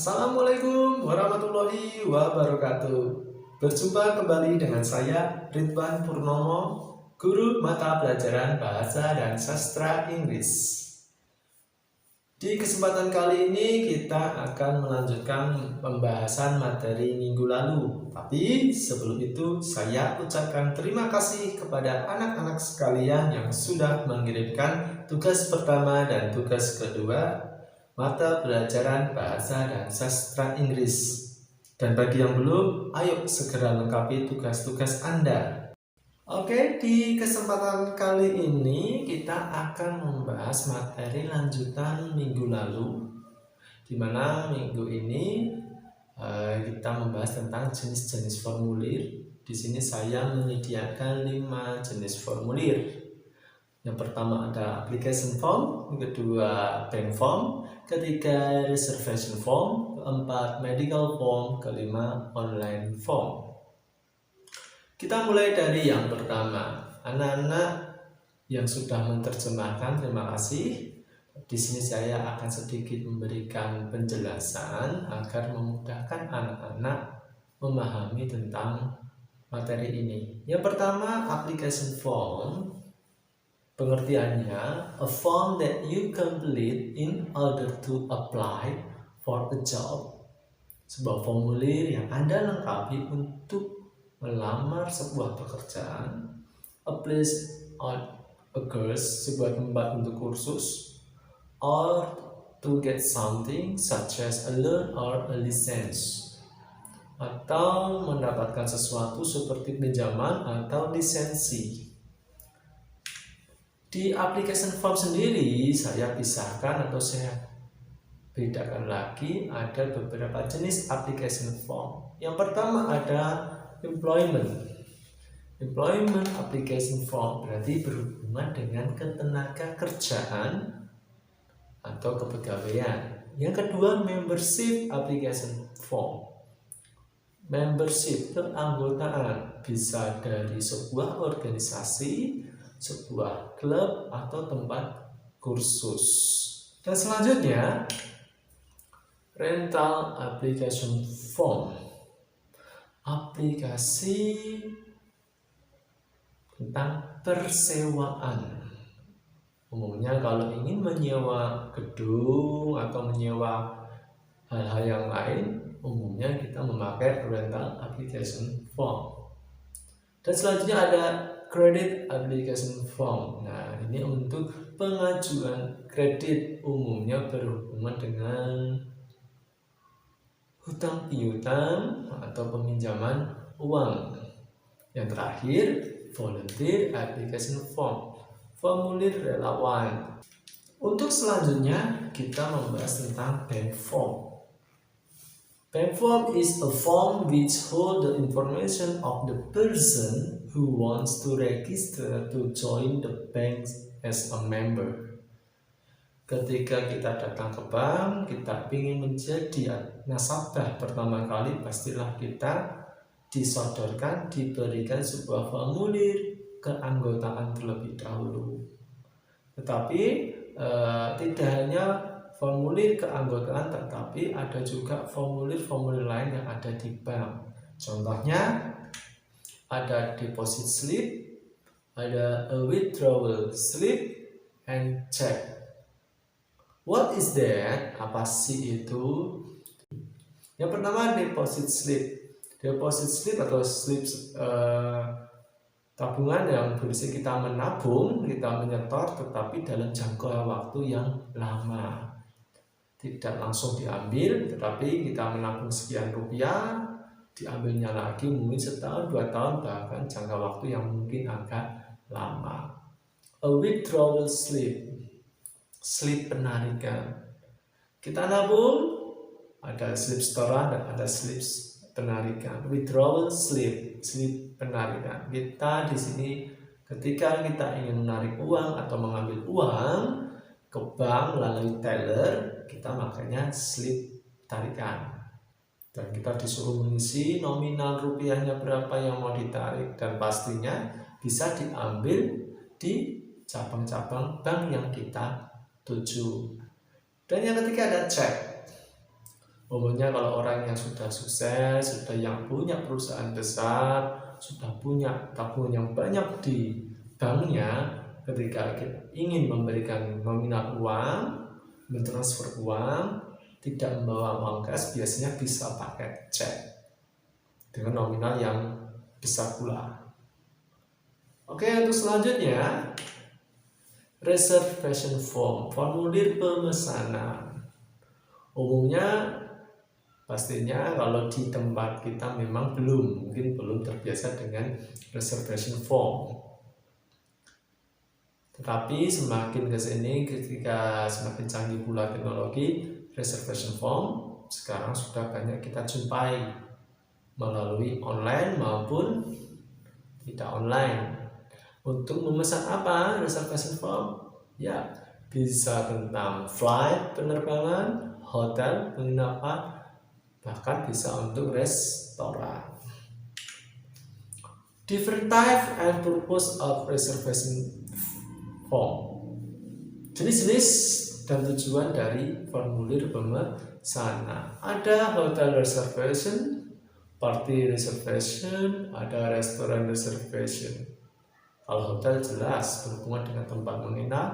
Assalamualaikum warahmatullahi wabarakatuh. Berjumpa kembali dengan saya Ridwan Purnomo, guru mata pelajaran Bahasa dan Sastra Inggris. Di kesempatan kali ini kita akan melanjutkan pembahasan materi minggu lalu. Tapi sebelum itu saya ucapkan terima kasih kepada anak-anak sekalian yang sudah mengirimkan tugas pertama dan tugas kedua mata pelajaran Bahasa dan Sastra Inggris. Dan bagi yang belum, ayo segera lengkapi tugas-tugas Anda. Oke, di kesempatan kali ini kita akan membahas materi lanjutan minggu lalu, di mana minggu ini kita membahas tentang jenis-jenis formulir. Di sini saya menyediakan 5 jenis formulir. Yang pertama ada application form, yang kedua bank form, ketiga reservation form, keempat medical form, kelima online form. Kita mulai dari yang pertama. Anak-anak yang sudah menerjemahkan, terima kasih. Di sini saya akan sedikit memberikan penjelasan agar memudahkan anak-anak memahami tentang materi ini. Yang pertama, application form. Pengertiannya, a form that you complete in order to apply for a job. Sebuah formulir yang Anda lengkapi untuk melamar sebuah pekerjaan. A place or a course, sebuah tempat untuk kursus. Or to get something such as a loan or a license. Atau mendapatkan sesuatu seperti pinjaman atau lisensi. Di application form sendiri saya pisahkan atau saya bedakan lagi, ada beberapa jenis application form. Yang pertama ada employment. Employment application form berarti berhubungan dengan ketenaga kerjaan atau kepegawaian. Yang kedua membership application form. Membership keanggotaan bisa dari sebuah organisasi, sebuah klub atau tempat kursus. Dan selanjutnya rental application form, aplikasi tentang persewaan. Umumnya kalau ingin menyewa gedung atau menyewa hal-hal yang lain, umumnya kita memakai rental application form. Dan selanjutnya ada credit application form. Nah, ini untuk pengajuan kredit, umumnya berhubungan dengan hutang piutang atau peminjaman uang. Yang terakhir, volunteer application form, formulir relawan. Untuk selanjutnya kita membahas tentang bank form. Bank form is a form which holds the information of the person who wants to register to join the bank as a member. Ketika kita datang ke bank, kita ingin menjadi nasabah pertama kali, pastilah kita disodorkan, diberikan sebuah formulir keanggotaan terlebih dahulu. Tetapi tidak hanya formulir keanggotaan, tetapi ada juga formulir-formulir lain yang ada di bank. Contohnya ada deposit slip, ada a withdrawal slip, and check. What is that? Apa sih itu? Yang pertama deposit slip. Deposit slip atau slip tabungan yang berisi kita menabung, kita menyetor, tetapi dalam jangka waktu yang lama. Tidak langsung diambil, tetapi kita menabung sekian rupiah, diambilnya lagi mungkin setahun, 2 tahun, bahkan jangka waktu yang mungkin agak lama. A withdrawal slip, slip penarikan. Kita nabung, ada slip setoran dan ada slip penarikan. Withdrawal slip, slip penarikan. Kita di sini ketika kita ingin menarik uang atau mengambil uang ke bank melalui teller, kita makanya slip tarikan. Dan kita disuruh mengisi nominal rupiahnya berapa yang mau ditarik, dan pastinya bisa diambil di cabang-cabang bank yang kita tuju. Dan yang ketiga ada cek. Umumnya kalau orang yang sudah sukses, sudah yang punya perusahaan besar, sudah punya tabungan yang banyak di banknya, ketika ingin memberikan nominal uang, mentransfer uang, tidak membawa uang cash, biasanya bisa pakai cek dengan nominal yang besar pula. Oke, untuk selanjutnya, reservation form, formulir pemesanan. Umumnya pastinya kalau di tempat kita memang mungkin belum terbiasa dengan reservation form. Tetapi semakin ke sini, ketika semakin canggih pula teknologi, reservation form sekarang sudah banyak kita jumpai melalui online maupun tidak online. Untuk memesan apa reservation form? Ya, bisa tentang flight penerbangan, hotel penginapan, bahkan bisa untuk restoran. Different type and purpose of reservation form. Jenis-jenis dan tujuan dari formulir pemesanan. Ada hotel reservation, party reservation, ada restoran reservation. Kalau hotel jelas berhubungan dengan tempat menginap.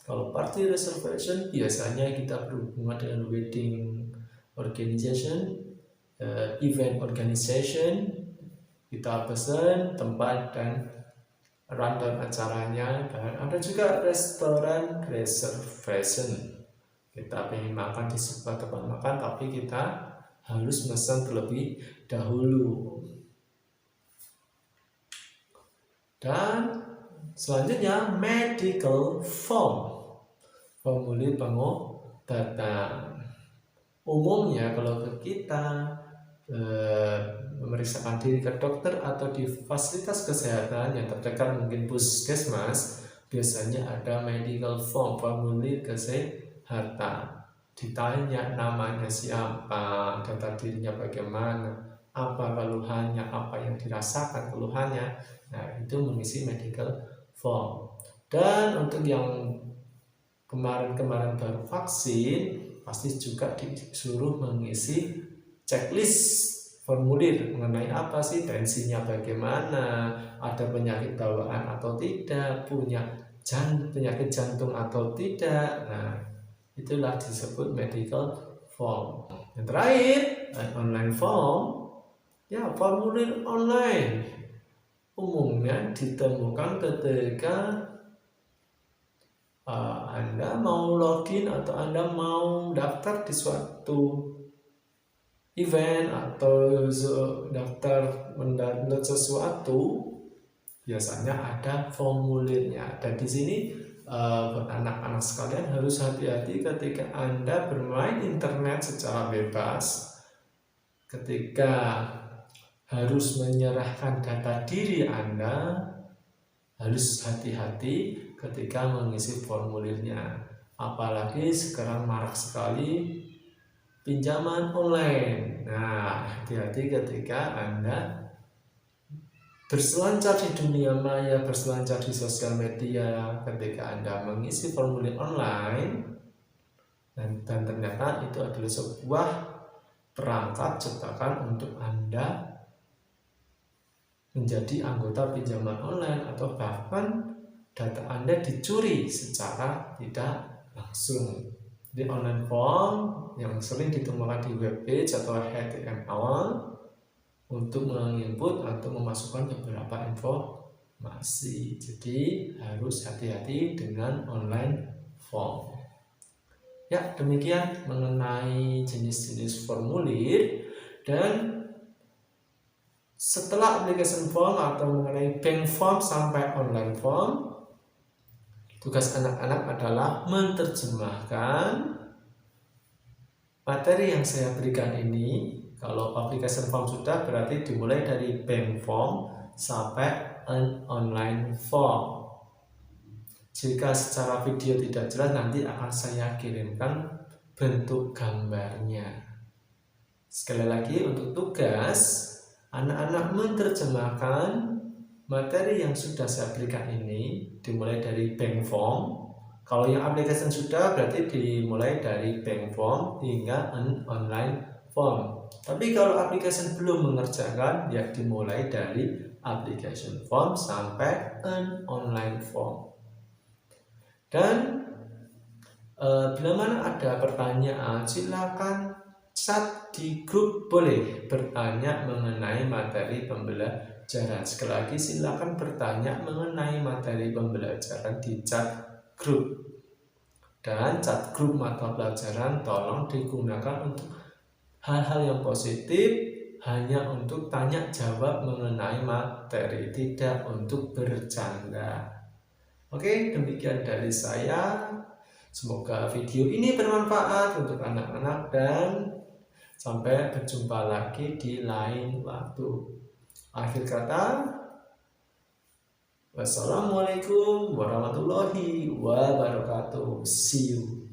Kalau party reservation biasanya kita berhubungan dengan wedding organization, event organization. Kita pesan tempat dan rundown acaranya. Dan ada juga restoran reservation. Kita ingin makan di sebuah tempat makan, tapi kita harus pesan terlebih dahulu. Dan selanjutnya medical form, formulir pengobatan. Umumnya kalau kita memeriksakan diri ke dokter atau di fasilitas kesehatan yang terdekat, mungkin puskesmas, biasanya ada medical form, formulir kesehatan. Ditanya namanya siapa, data dirinya bagaimana, apa keluhannya, apa yang dirasakan keluhannya. Nah, itu mengisi medical form. Dan untuk yang kemarin-kemarin baru vaksin, pasti juga disuruh mengisi checklist formulir mengenai apa sih, tensinya bagaimana, ada penyakit bawaan atau tidak, punya penyakit jantung atau tidak. Nah, itulah disebut medical form. Yang terakhir, online form. Ya, formulir online umumnya ditemukan ketika Anda mau login atau Anda mau daftar di suatu event atau daftar mendownload sesuatu, biasanya ada formulirnya. Dan di sini buat anak-anak sekalian harus hati-hati ketika Anda bermain internet secara bebas, ketika harus menyerahkan data diri Anda, harus hati-hati ketika mengisi formulirnya. Apalagi sekarang marak sekali pinjaman online. Nah, hati-hati ketika Anda berselancar di dunia maya, berselancar di sosial media, ketika Anda mengisi formulir online, dan ternyata itu adalah sebuah perangkat jebakan untuk Anda menjadi anggota pinjaman online, atau bahkan data Anda dicuri secara tidak langsung. Di online form yang sering ditemukan di web page atau HTML untuk menginput atau memasukkan beberapa informasi. Jadi harus hati-hati dengan online form. Ya, demikian mengenai jenis-jenis formulir. Dan setelah application form atau mengenai bank form sampai online form, tugas anak-anak adalah menerjemahkan materi yang saya berikan ini. Kalau application form sudah, berarti dimulai dari bank form sampai online form. Jika secara video tidak jelas, nanti akan saya kirimkan bentuk gambarnya. Sekali lagi, untuk tugas, anak-anak menerjemahkan materi yang sudah saya berikan ini dimulai dari bank form. Kalau yang application sudah, berarti dimulai dari bank form hingga online form. Tapi kalau application belum mengerjakan, ya dimulai dari application form sampai an online form. Dan bila mana ada pertanyaan, silakan chat di grup, boleh bertanya mengenai materi pembelajaran. Sekali lagi, silakan bertanya mengenai materi pembelajaran di chat grup. Dan chat grup mata pelajaran tolong digunakan untuk hal-hal yang positif, hanya untuk tanya jawab mengenai materi, tidak untuk bercanda. Oke, demikian dari saya. Semoga video ini bermanfaat untuk anak-anak dan sampai berjumpa lagi di lain waktu. Akhir kata, wassalamualaikum warahmatullahi wabarakatuh. See you.